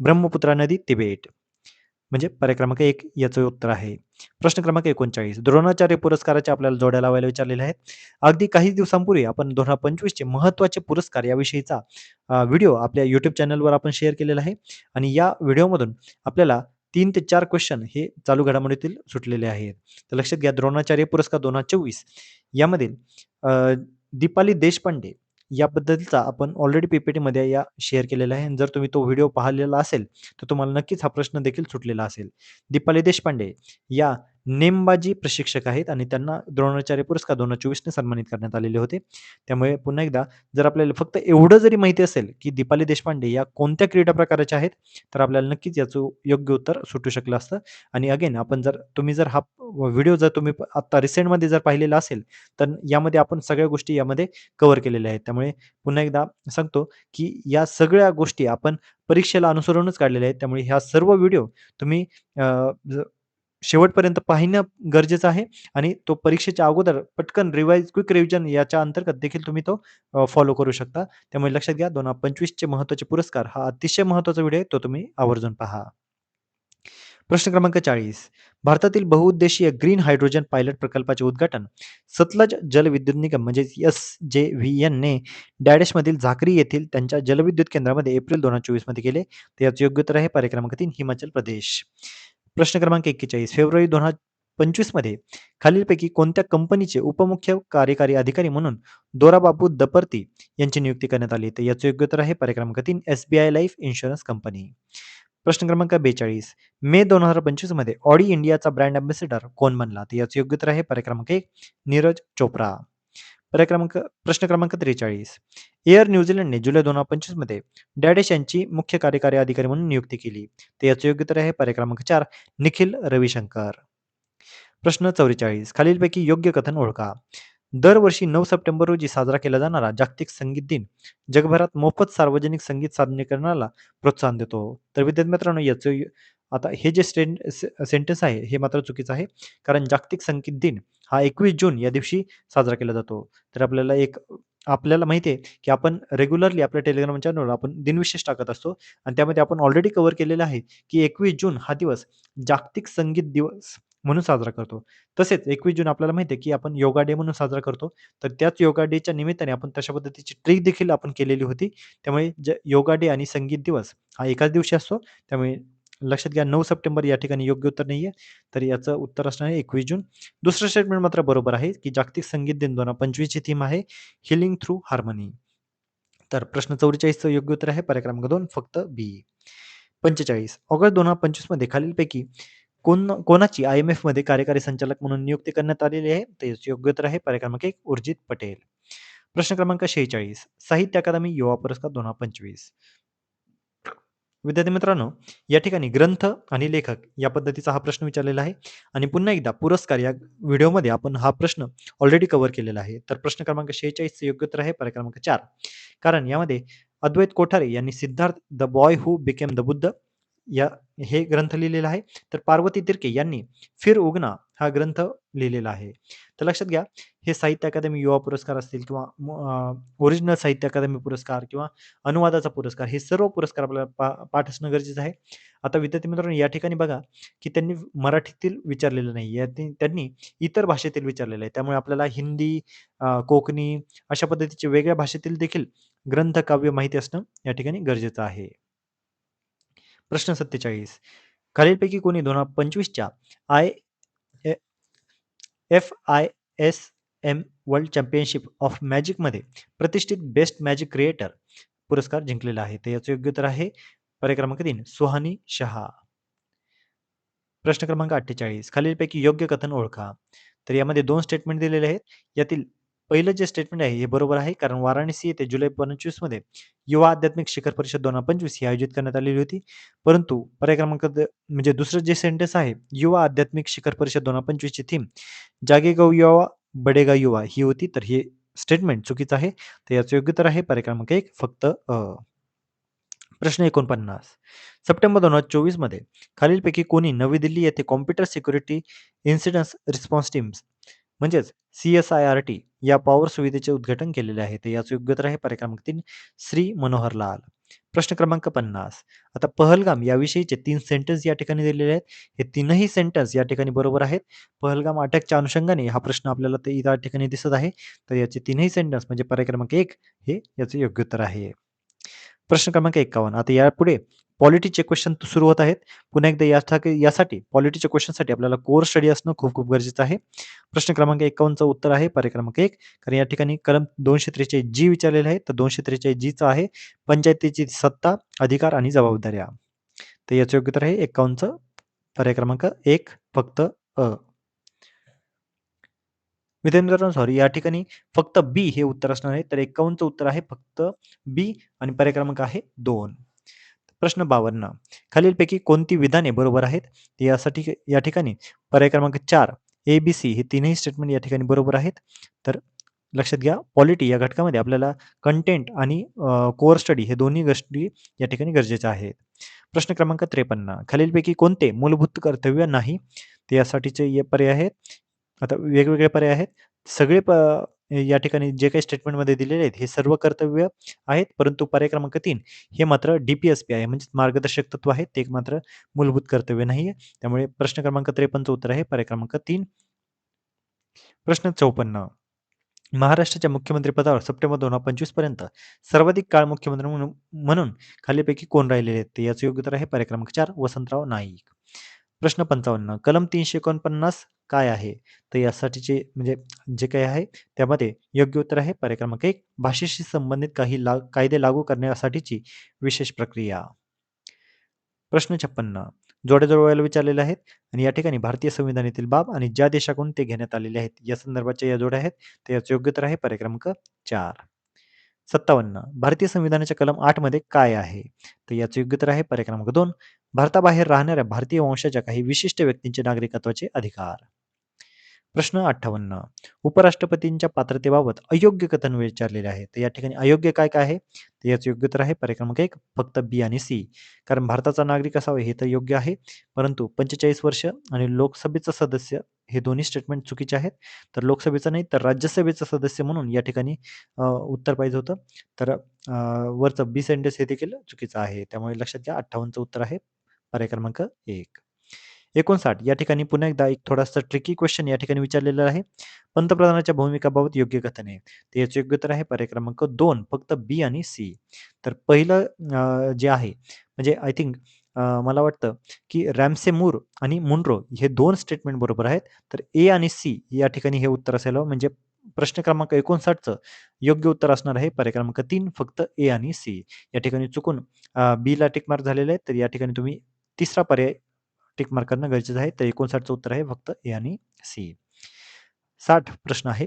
ब्रह्मपुत्रा नदी, तिबेट. म्हणजे पर्याय क्रमांक 1 याचं उत्तर आहे. प्रश्न क्रमांक 39. द्रोणाचार्य पुरस्काराचे आपल्याला जोड्या लावायला विचारलेले आहेत. अगदी काही दिवसांपूर्वी आपण 2025 चे महत्त्वाचे पुरस्कार याविषयीचा व्हिडिओ आपल्या YouTube चॅनलवर आपण शेअर केलेला आहे आणि या व्हिडिओमधून आपल्याला 3 ते 4 क्वेश्चन हे चालू घडामोडीतील सुटलेले आहेत. तर लक्षात घ्या द्रोणाचार्य पुरस्कार 2024 यामधील दीपाली देशपांडे याबद्दलचा आपण ऑलरेडी पी-पी-टीमध्ये या शेअर केलेला आहे आणि जर तुम्ही तो व्हिडिओ पाहिलेला असेल, तर तुम्हाला नक्कीच हा प्रश्न देखील सुटलेला असेल. दीपाली देशपांडे या नेमबाजी प्रशिक्षक आहेत आणि त्यांना द्रोणाचार्य पुरस्कार 2024 ने सन्मानित करण्यात आलेले होते. त्यामुळे पुन्हा एकदा जर आपल्याला फक्त एवढं जरी माहिती असेल, की दीपाली देशपांडे या कोणत्या क्रीडा प्रकाराच्या आहेत, तर आपल्याला नक्कीच याचं योग्य उत्तर सुटू शकलं असतं. आणि अगेन आपण जर तुम्ही जर हा व्हिडिओ जर तुम्ही आता रिसेंटमध्ये जर पाहिलेला असेल, तर यामध्ये आपण सगळ्या गोष्टी यामध्ये कव्हर केलेल्या आहेत. त्यामुळे पुन्हा एकदा सांगतो, की या सगळ्या गोष्टी आपण परीक्षेला अनुसरूनच काढलेल्या आहेत. त्यामुळे ह्या सर्व व्हिडिओ तुम्ही अ, शेवटपर्यंत पाहणं गरजेचं आहे आणि तो परीक्षेच्या अगोदर पटकन क्विक रिव्हिजन याच्या अंतर्गत देखील तुम्ही तो फॉलो करू शकता. त्यामुळे लक्षात घ्या 2025 चे महत्त्वाचे पुरस्कार हा अतिशय महत्त्वाचा व्हिडिओ आहे. तो तुम्ही आवर्जून पहा. प्रश्न क्रमांक 40. भारतातील बहुउद्देशीय ग्रीन हायड्रोजन पायलट प्रकल्पाचे उद्घाटन सतलज जलविद्युत निगम म्हणजेच SJVN ने डॅशमधील झाकरी येथील त्यांच्या जलविद्युत केंद्रामध्ये एप्रिल 2024 मध्ये केले. तर याचं योग्य उत्तर आहे पर्याय क्रमांक 3 हिमाचल प्रदेश. प्रश्न क्रमांक 41. फेब्रुवारी 2025 मध्ये खालीलपैकी कोणत्या कंपनीचे उपमुख्य कार्यकारी अधिकारी म्हणून दोराबाबू दपर्ती यांची नियुक्ती करण्यात आली? तर याचं योग्य उत्तर आहे पर्याय क्रमांक 3 SBI लाईफ इन्शुरन्स कंपनी. प्रश्न क्रमांक 42. मे 2025 मध्ये ऑडी इंडियाचा ब्रँड अँबॅसेडर कोण बनला? तर याचं योग्य उत्तर आहे पर्याय क्रमांक 1 नीरज चोप्रा. प्रश्न क्रमांक 43. एअर न्यूझीलंडने जुलै 2025 मध्ये डॅडेश यांची मुख्य कार्यकारी अधिकारी म्हणून नियुक्ती केली. तर याचं योग्य उत्तर आहे पर्याय क्रमांक 4 निखिल रविशंकर. प्रश्न 44. खालीलपैकी योग्य कथन ओळखा. दरवर्षी 9 सप्टेंबर रोजी साजरा केला जाणारा जागतिक संगीत दिन जगभरात मोफत सार्वजनिक संगीत सादरीकरणाला प्रोत्साहन देतो. तर विद्यार्थी मित्रांनो आता हे जे सेंटेन्स आहे हे मात्र चुकीचं आहे. कारण जागतिक संगीत दिन हा 21 जून या दिवशी साजरा केला जातो. तर आपल्याला माहिती आहे, की आपण रेग्युलरली आपल्या टेलिग्राम चॅनलवर आपण दिनविशेष टाकत असतो आणि त्यामध्ये आपण ऑलरेडी कव्हर केलेलं आहे, की 21 जून हा दिवस जागतिक संगीत दिवस म्हणून साजरा करतो. तसेच 21 जून आपल्याला माहिती आहे, की आपण योगा डे म्हणून साजरा करतो. तर त्याच योगा डेच्या निमित्ताने आपण तशा पद्धतीची ट्रिक देखील आपण केलेली होती. त्यामुळे योगा डे आणि संगीत दिवस हा एकाच दिवशी असतो. त्यामुळे लक्षात घ्या 9 सप्टेंबर या ठिकाणी योग्य उत्तर नाहीये. तर याचं उत्तर असणार आहे 21 जून. दुसरं स्टेटमेंट मात्र बरोबर आहे, की जागतिक संगीत दिन 2025 ची थीम आहे हीलिंग थ्रू हार्मनी. तर प्रश्न 44 चं योग्य उत्तर आहे पर्याय क्रमांक 2 फक्त बी. 45 ऑगस्ट 2025 मध्ये खालीलपैकी कोणाची IMFमध्ये कार्यकारी संचालक म्हणून नियुक्ती करण्यात आलेली आहे? तर याचे योग्य उत्तर आहे पर्याय क्रमांक 1 उर्जित पटेल. प्रश्न क्रमांक 46 साहित्य अकादमी युवा पुरस्कार 2025. विद्यार्थी मित्रांनो, या ठिकाणी ग्रंथ आणि लेखक या पद्धतीचा हा प्रश्न विचारलेला आहे आणि पुन्हा एकदा पुरस्कार या व्हिडिओमध्ये आपण हा प्रश्न ऑलरेडी कव्हर केलेला आहे. तर प्रश्न क्रमांक 46 चे योग्य उत्तर आहे पर्याय क्रमांक 4. कारण यामध्ये अद्वैत कोठारे यांनी Siddharth the boy who became the Buddha या हे ग्रंथ लिहिलेला आहे. तर पार्वती तिर्के यांनी फिर उगना हा ग्रंथ लिहिलेला आहे. तर लक्षात घ्या, हे साहित्य अकादमी युवा पुरस्कार असतील किंवा ओरिजिनल साहित्य अकादमी पुरस्कार किंवा अनुवादाचा पुरस्कार, हे सर्व पुरस्कार आपल्याला पाठ असणं गरजेचं आहे. आता विद्यार्थी मित्रांनो, या ठिकाणी बघा, की त्यांनी मराठीतील विचारलेलं नाही, त्यांनी इतर भाषेतील विचारलेलं आहे. त्यामुळे आपल्याला हिंदी, कोकणी अशा पद्धतीचे वेगळ्या भाषेतील देखील ग्रंथ, काव्य माहिती असणं या ठिकाणी गरजेचं आहे. प्रश्न 47 खालीलपैकी कोणी 2025 च्या FISM वर्ल्ड चॅम्पियनशिप ऑफ मॅजिकमध्ये प्रतिष्ठित बेस्ट मॅजिक क्रिएटर पुरस्कार जिंकलेला आहे? तर याचं योग्य उत्तर आहे पर्याय क्रमांक 3 सुहानी शहा. प्रश्न क्रमांक 48 खालीलपैकी योग्य कथन ओळखा. तर यामध्ये 2 स्टेटमेंट दिलेले आहेत. यातील पहिलं जे स्टेटमेंट आहे हे बरोबर आहे, कारण वाराणसी येथे जुलै 25 मध्ये युवा आध्यात्मिक शिखर परिषद 2025 ही आयोजित करण्यात आलेली होती. परंतु पर्याय क्रमांक म्हणजे दुसरं जे सेंटेन्स आहे, युवा आध्यात्मिक शिखर परिषद 2025 ची थीम जागेगा युवा बडेगा युवा ही होती. तर हे स्टेटमेंट चुकीचं आहे. तर याचं योग्य उत्तर आहे पर्याय क्रमांक 1 फक्त प्रश्न 49 सप्टेंबर 2024 मध्ये खालीलपैकी कोणी नवी दिल्ली येथे computer security incidence response teams म्हणजेच CSIRT या पॉवर सुविधेचे उद्घाटन केलेले आहे? तर याचं योग्य उत्तर आहे पर्याय क्रमांक 3 श्री मनोहर लाल. प्रश्न क्रमांक 50 आता पहलगाम याविषयीचे 3 सेंटेन्स या ठिकाणी दिलेले आहेत. हे तीनही सेंटेन्स या ठिकाणी बरोबर आहेत. पहलगाम अटॅकच्या अनुषंगाने हा प्रश्न आपल्याला ते या ठिकाणी दिसत आहे. तर याचे तीनही सेंटेन्स म्हणजे पर्याय क्रमांक 1 हे याचे योग्य उत्तर आहे. प्रश्न क्रमांक 51 आता यापुढे पॉलिटीचे क्वेश्चन सुरू होत आहेत. पुन्हा एकदा यासाठी पॉलिटीच्या क्वेश्चनसाठी आपल्याला कोर स्टडी असणं खूप खूप गरजेचं आहे. प्रश्न क्रमांक 51चं उत्तर आहे पर्याय क्रमांक 1 कारण या ठिकाणी कलम 243 जी विचारलेले आहे. तर 243 जीचं आहे पंचायतीची सत्ता, अधिकार आणि जबाबदाऱ्या. तर याचं योग्य उत्तर आहे 51चं पर्याय क्रमांक 1 फक्त मित्रांनो सॉरी या ठिकाणी फक्त बी हे उत्तर असणार आहे. तर 51चं उत्तर आहे फक्त बी आणि पर्याय क्रमांक आहे 2. प्रश्न 52 खालीलपैकी कोणती विधाने बरोबर आहेत? यासाठी या ठिकाणी पर्याय क्रमांक 4 ABC हे तीनही स्टेटमेंट या ठिकाणी बरोबर आहेत. तर लक्षात घ्या, पॉलिटी या घटकामध्ये आपल्याला कंटेंट आणि कोअर स्टडी हे दोन्ही गोष्टी या ठिकाणी गरजेच्या आहेत. प्रश्न क्रमांक 53 खालीलपैकी कोणते मूलभूत कर्तव्य नाही? तर यासाठीचे पर्याय आहेत. आता वेगवेगळे पर्याय आहेत. सगळे या ठिकाणी जे काही स्टेटमेंटमध्ये दिलेले आहेत हे सर्व कर्तव्य आहेत, परंतु पर्याय क्रमांक 3 हे मात्र DPSP आहे, म्हणजे मार्गदर्शक तत्व आहे, ते मात्र मूलभूत कर्तव्य नाहीये. त्यामुळे प्रश्न क्रमांक 53चं उत्तर आहे पर्याय क्रमांक 3. प्रश्न 54 महाराष्ट्राच्या मुख्यमंत्री पदावर सप्टेंबर 2025 पर्यंत सर्वाधिक काळ मुख्यमंत्री म्हणून खालीलपैकी कोण राहिलेले आहेत? तर याचं योग्य उत्तर आहे पर्याय क्रमांक 4 वसंतराव नाईक. प्रश्न 55 कलम 349 काय आहे? तर यासाठीचे म्हणजे जे काही आहे त्यामध्ये योग्य उत्तर आहे पर्याय क्रमांक 1 भाषेशी संबंधित काही कायदे लागू करण्यासाठीची विशेष प्रक्रिया. प्रश्न 56 जोड्या जुळवायला विचारलेले आहेत आणि या ठिकाणी भारतीय संविधानातील बाब आणि ज्या देशाकडून ते घेण्यात आलेले आहेत या संदर्भाच्या या जोड्या आहेत. तर याचं योग्य उत्तर आहे पर्याय क्रमांक 4. 57 भारतीय संविधानाच्या कलम 8 मध्ये काय आहे? तर याचं योग्य उत्तर आहे पर्याय क्रमांक 2 भारताबाहेर राहणाऱ्या भारतीय वंशाच्या काही विशिष्ट व्यक्तींचे नागरिकत्वाचे अधिकार. प्रश्न 58 उपराष्ट्रपतींच्या पात्रतेबाबत अयोग्य कथन विचारलेले आहे. तर या ठिकाणी अयोग्य काय काय आहे? तर याचं योग्य उत्तर आहे पर्याय क्रमांक 1 फक्त बी आणि सी. कारण भारताचा नागरिक असावा हे तर योग्य आहे, परंतु 45 वर्ष आणि लोकसभेचा सदस्य हे दोन्ही स्टेटमेंट चुकीचे आहेत. तर लोकसभेचा नाही तर राज्यसभेचा सदस्य म्हणून या ठिकाणी उत्तर पाहिजे होतं. तर वरचं बी सेंटेन्स हे देखील चुकीचं आहे. त्यामुळे लक्षात घ्या 58चं उत्तर आहे पर्याय क्रमांक 1. 59 या ठिकाणी पुन्हा एकदा एक थोडासा ट्रिकी क्वेश्चन या ठिकाणी विचारलेला आहे. पंतप्रधानाच्या भूमिकाबाबत योग्य कथन आहे. तर याचं योग्य उत्तर आहे पर्याय क्रमांक 2 फक्त बी आणि सी. तर पहिलं जे आहे म्हणजे आय थिंक मला वाटतं की रॅमसे मूर आणि मुनरो हे 2 स्टेटमेंट बरोबर आहेत. तर ए आणि सी या ठिकाणी हे उत्तर असायला म्हणजे प्रश्न क्रमांक 59चं योग्य उत्तर असणार आहे पर्याय क्रमांक 3 फक्त ए आणि सी. या ठिकाणी चुकून बीला टिक मार्क झालेला आहे. तर या ठिकाणी तुम्ही तिसरा पर्याय टिक मार्क करणं गरजेचं आहे. तर 59चं उत्तर आहे फक्त ए आणि सी. 60 प्रश्न आहे.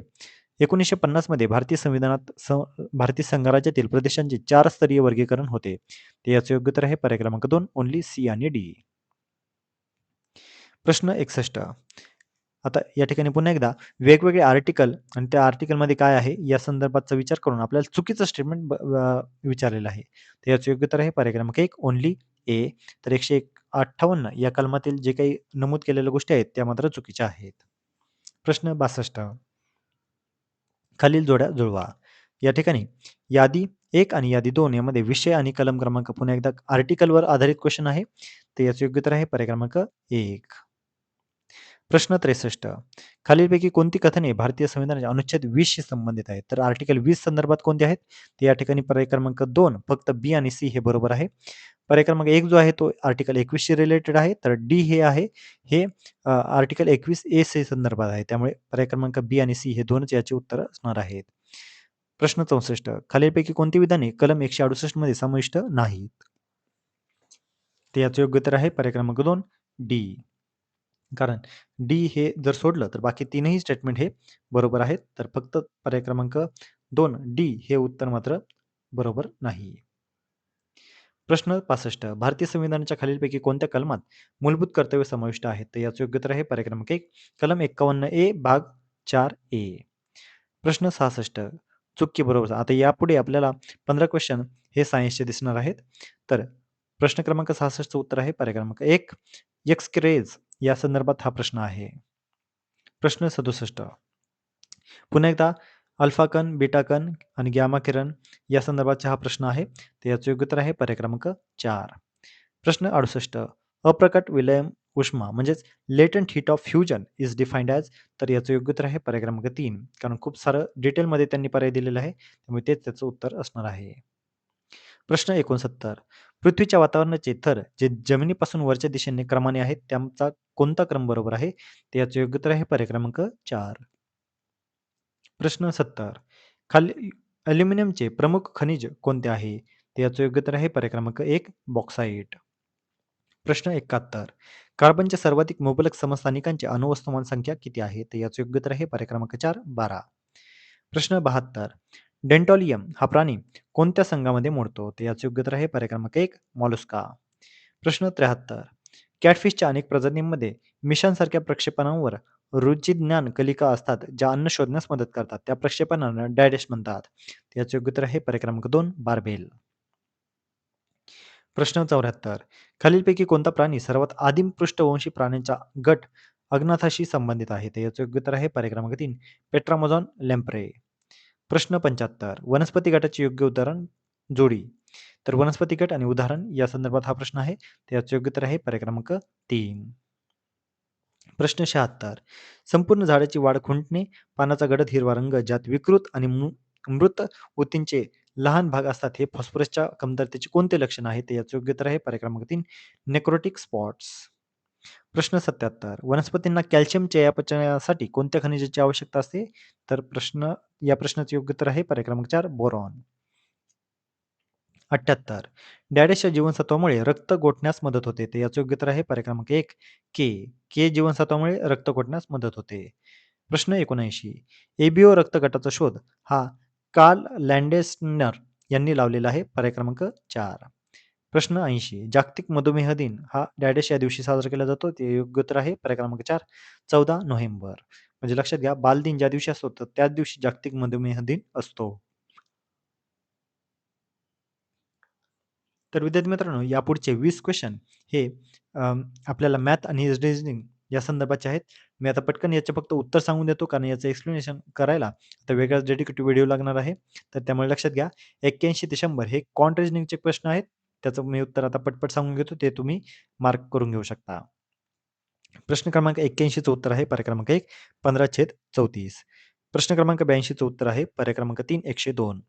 1950 मध्ये भारतीय संघराज्यातील प्रदेशांचे 4 स्तरीय वर्गीकरण होते. ते याचं योग्य उत्तर आहे पर्याय क्रमांक 2 ओन्ली सी आणि डी. प्रश्न 61. आता या ठिकाणी पुन्हा एकदा वेगवेगळे आर्टिकल आणि त्या आर्टिकलमध्ये काय आहे या संदर्भाचा विचार करून आपल्याला चुकीचं स्टेटमेंट विचारलेलं आहे. तर याचं योग्य उत्तर आहे पर्याय क्रमांक 1 ओन्ली ए. तर 158 या कलमातील जे काही नमूद केलेल्या गोष्टी आहेत त्या मात्र चुकीच्या आहेत. प्रश्न 62. खालील जोड्या जुळवा. या ठिकाणी यादी 1 आणि यादी 2 यामध्ये विषय आणि कलम क्रमांक पुन्हा एकदा आर्टिकलवर आधारित क्वेश्चन आहे. तर याचं योग्य उत्तर आहे पर्याय क्रमांक 1. प्रश्न 63. खालीलपैकी कोणती कथने भारतीय संविधानाच्या अनुच्छेद 20 शी संबंधित आहेत? तर आर्टिकल 20 संदर्भात कोणते आहेत? तर या ठिकाणी पर्याय क्रमांक 2 फक्त बी आणि सी हे बरोबर आहे. पर्याय क्रमांक 1 जो आहे तो आर्टिकल 21 शी रिलेटेड आहे. तर डी हे आहे हे आर्टिकल 21 ए सी संदर्भात आहे. त्यामुळे पर्याय क्रमांक बी आणि सी हे दोनच याची उत्तरं असणार आहेत. प्रश्न 64. खालीलपैकी कोणती विधाने कलम 168 मध्ये समाविष्ट नाहीत? तर याचं योग्य उत्तर आहे पर्याय क्रमांक 2 डी. कारण डी हे जर सोडलं तर बाकी तीनही स्टेटमेंट हे बरोबर आहेत. तर फक्त पर्याय क्रमांक 2 डी हे उत्तर मात्र बरोबर नाही. प्रश्न 65. भारतीय संविधानाच्या खालीलपैकी कोणत्या कलमात मूलभूत कर्तव्य समाविष्ट आहेत? तर याचं योग्य उत्तर आहे पर्याय क्रमांक 1 कलम 51 ए भाग 4 ए. प्रश्न 66. चूक बरोबर. आता यापुढे आपल्याला 15 क्वेश्चन हे सायन्सचे दिसणार आहेत. तर प्रश्न क्रमांक 66चं उत्तर आहे पर्याय क्रमांक 1 एक्स रेज या संदर्भात हा प्रश्न आहे. प्रश्न 67. पुन्हा एकदा अल्फा कण, बीटा कण आणि गॅमा किरण या संदर्भाचा हा प्रश्न आहे. तर याचं योग्य उत्तर आहे पर्याय क्रमांक 4. प्रश्न 68. अप्रकट विलयन उष्मा म्हणजेच latent heat of fusion is defined as. तर याचं योग्य उत्तर आहे पर्याय क्रमांक 3. कारण खूप सारं डिटेलमध्ये त्यांनी पर्याय दिलेला आहे. त्यामुळे तेच त्याचं उत्तर असणार आहे. प्रश्न 69. पृथ्वीच्या वातावरणाचे थर जे जमिनीपासून वरच्या दिशेने क्रमाने आहेत त्यांचा कोणता क्रम बरोबर आहे? तर याचं योग्य उत्तर आहे पर्याय क्रमांक 4. प्रश्न 70. खाली अॅल्युमिनियमचे प्रमुख खनिज कोणते आहे? तर याचं योग्य उत्तर आहे पर्याय क्रमांक 1 बॉक्साईट. प्रश्न 71. कार्बनच्या सर्वाधिक मुबलक समस्थानिकांची अणुवस्तुमान संख्या किती आहे? तर याचं योग्य उत्तर आहे पर्याय क्रमांक 4 12. प्रश्न 72. डेंटॉलियम हा प्राणी कोणत्या संघामध्ये मोडतो? तर याचं योग्य उत्तर आहे पर्याय क्रमांक 1 मॉलुस्का. प्रश्न 73. कॅटफिशच्या अनेक प्रजातींमध्ये मिशांसारख्या प्रक्षेपणांवर रुचिज्ञान कलिका असतात ज्या अन्न शोधण्यास मदत करतात. त्या प्रक्षेपणांना डायडेश म्हणतात. याचे योग्य उत्तर आहे पर्याय क्रमांक 2 बार्बेल. प्रश्न 74. खालीलपैकी कोणता प्राणी सर्वात आदिम पृष्ठवंशी प्राण्यांचा गट अग्नाथाशी संबंधित आहे? तर याचे योग्य उत्तर आहे पर्याय क्रमांक 3 पेट्रामोझॉन लॅम्प्रे. प्रश्न 75. वनस्पती गटाचे योग्य उदाहरण जोडी. तर वनस्पती गट आणि उदाहरण या संदर्भात हा प्रश्न आहे. तर याचे योग्य उत्तर आहे पर्याय क्रमांक 3. प्रश्न 76. संपूर्ण झाडाची वाढ खुंटणे, पानाचा गडद हिरवा रंग ज्यात विकृत आणि मृत ऊतींचे लहान भाग असतात हे फॉस्फरसच्या कमतरतेचे कोणते लक्षण आहे? तर याचे योग्य उत्तर आहे पर्याय क्रमांक 3 नेक्रोटिक स्पॉट्स. प्रश्न 77. वनस्पतींना कॅल्शियम चयापचयासाठी कोणत्या खनिजाची आवश्यकता असते? तर या प्रश्नाचे योग्य उत्तर आहे पर्याय क्रमांक 4 बोरॉन. 78. डॅडेशच्या जीवनसत्वामुळे रक्त गोठण्यास मदत होते. तर याचे योग्य उत्तर आहे पर्याय क्रमांक 1 के. के जीवनसत्वामुळे रक्त गोठण्यास मदत होते. प्रश्न 79. एबीओ रक्तगटाचा शोध हा कार्ल लँडेस्नर यांनी लावलेला आहे. पर्याय क्रमांक 4. प्रश्न 80. जागतिक मधुमेह दिन हा डॅडेश या दिवशी साजरा केला जातो. ते योग्य उत्तर आहे पर्याय क्रमांक 4 14 नोव्हेंबर. म्हणजे लक्षात घ्या बालदिन ज्या दिवशी असतो तर त्याच दिवशी जागतिक मधुमेह दिन असतो. तर विद्यार्थी मित्रांनो यापुढचे 20 क्वेश्चन हे आपल्याला मॅथ आणि रिझनिंग या संदर्भाचे आहेत. मी आता पटकन याचे फक्त उत्तर सांगून देतो कारण याचं एक्सप्लेनेशन करायला आता वेगळाच डेडिकेटेड व्हिडिओ लागणार आहे. तर त्यामुळे लक्षात घ्या 81 ते 100 हे क्वांट रिझनिंगचे प्रश्न आहेत. त्याचं मी उत्तर आता पटपट सांगून घेतो ते तुम्ही मार्क करून घेऊ शकता. प्रश्न क्रमांक 81 चं उत्तर आहे पर्याय क्रमांक 1 15/34. प्रश्न क्रमांक 82 चं उत्तर आहे पर्याय क्रमांक 3 102.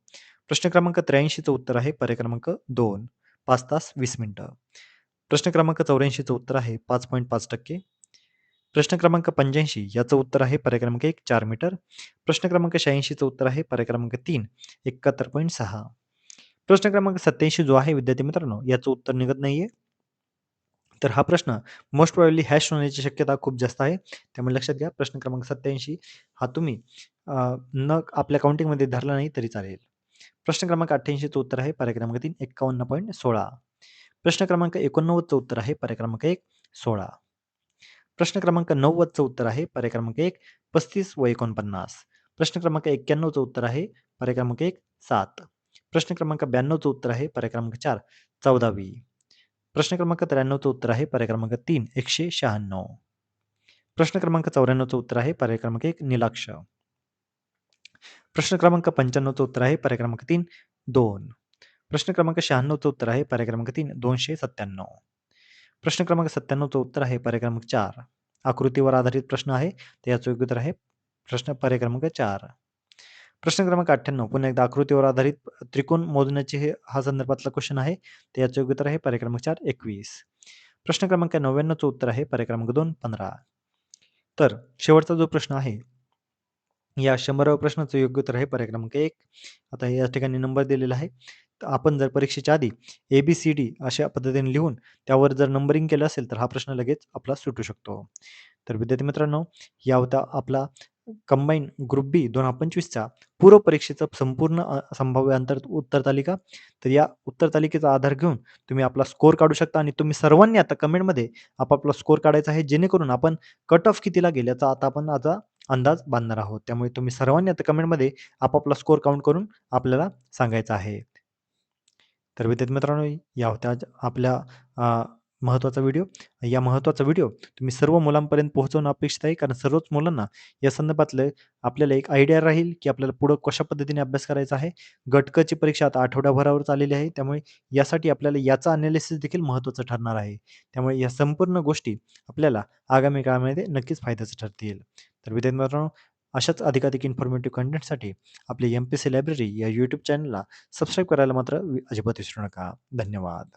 प्रश्न क्रमांक 83 चं उत्तर आहे पर्याय क्रमांक 2 5 तास 20 मिनिटं. प्रश्न क्रमांक 84 चं उत्तर आहे 5.5%. प्रश्न क्रमांक 85 याचं उत्तर आहे पर्याय क्रमांक 1 4 मीटर. प्रश्न क्रमांक 86 चं उत्तर आहे पर्याय क्रमांक 3 71.6. प्रश्न क्रमांक 87 जो आहे विद्यार्थी मित्रांनो, याचं उत्तर निघत नाहीये. तर हा प्रश्न मोस्ट प्रोबॅबली हॅश होण्याची शक्यता खूप जास्त आहे. त्यामुळे लक्षात घ्या प्रश्न क्रमांक 87 हा तुम्ही न आपल्या काउंटिंगमध्ये धरला नाही तरी चालेल. प्रश्न क्रमांक 88 चं उत्तर आहे पर्याय क्रमांक 3 51.16. प्रश्न क्रमांक 89 चं उत्तर आहे पर्याय क्रमांक 1 16. प्रश्न क्रमांक 90 चं उत्तर आहे पर्याय क्रमांक 1 35 व 49. प्रश्न क्रमांक 91 चं उत्तर आहे पर्याय क्रमांक 1 7. प्रश्न क्रमांक 92 चं उत्तर आहे पर्याय क्रमांक 4 14वी. प्रश्न क्रमांक 93 चं उत्तर आहे पर्याय क्रमांक 3 196. प्रश्न क्रमांक 94 चं उत्तर आहे पर्याय क्रमांक 1 नीलाक्ष. प्रश्न क्रमांक 95 चं उत्तर आहे पर्याय क्रमांक 3 2. प्रश्न क्रमांक 96 चं उत्तर आहे पर्याय क्रमांक 3 297. प्रश्न क्रमांक 97 चं उत्तर आहे पर्याय क्रमांक 4. आकृतीवर आधारित प्रश्न आहे. तर याचं योग्य उत्तर आहे प्रश्न पर्याय क्रमांक 4. प्रश्न क्रमांक 98 पुन्हा एकदा आकृतीवर आधारित त्रिकोण मोजण्याचे हा संदर्भातला क्वेश्चन आहे. तर याचं योग्य उत्तर आहे पर्याय क्रमांक 4 21. प्रश्न क्रमांक 99 चं उत्तर आहे पर्याय क्रमांक 2 15. तर शेवटचा जो प्रश्न आहे या 100व्या प्रश्नाचं योग्य उत्तर आहे पर्याय क्रमांक 1. आता या ठिकाणी नंबर दिलेला आहे. तर आपण जर परीक्षेच्या आधी ABCD अशा पद्धतीने लिहून त्यावर जर नंबरिंग केलं असेल तर हा प्रश्न लगेच आपला सुटू शकतो. तर विद्यार्थी मित्रांनो, या होता आपला कंबाईन ग्रुप बी 2025चा पूर्व परीक्षेचं संपूर्ण संभाव्य उत्तर तालिका. तर या उत्तर तालिकेचा आधार घेऊन तुम्ही आपला स्कोर काढू शकता आणि तुम्ही सर्वांनी आता कमेंटमध्ये आपापला स्कोर काढायचा आहे, जेणेकरून आपण कट ऑफ कितीला गेल्याचा आता आपण अंदाज बांधणार आहोत. त्यामुळे तुम्ही सर्वांनी आता कमेंटमध्ये आपापला स्कोर काउंट करून आपल्याला सांगायचा आहे. तर विद्यार्थी मित्रांनो, या होत्या आज आपल्या महत्त्वाचा व्हिडिओ. या महत्त्वाचा व्हिडिओ तुम्ही सर्व मुलांपर्यंत पोहोचवणं अपेक्षित आहे. कारण सर्वच मुलांना या संदर्भातलं आपल्याला एक आयडिया राहील, की आपल्याला पुढं कशा पद्धतीने अभ्यास करायचा आहे. गट क ची परीक्षा आता आठवड्याभरावर चाललेली आहे. त्यामुळे यासाठी आपल्याला याचा एनालिसिस देखील महत्त्वाचं ठरणार आहे. त्यामुळे या संपूर्ण गोष्टी आपल्याला आगामी काळामध्ये नक्कीच फायद्याचं ठरतील. तर विद्यार्थी मित्रांनो, अशाच अधिकाधिक इन्फॉर्मेटिव्ह कंटेंटसाठी आपली MPSC लायब्ररी या YouTube चॅनलला सबस्क्राईब करायला मात्र अजिबात विसरू नका. धन्यवाद.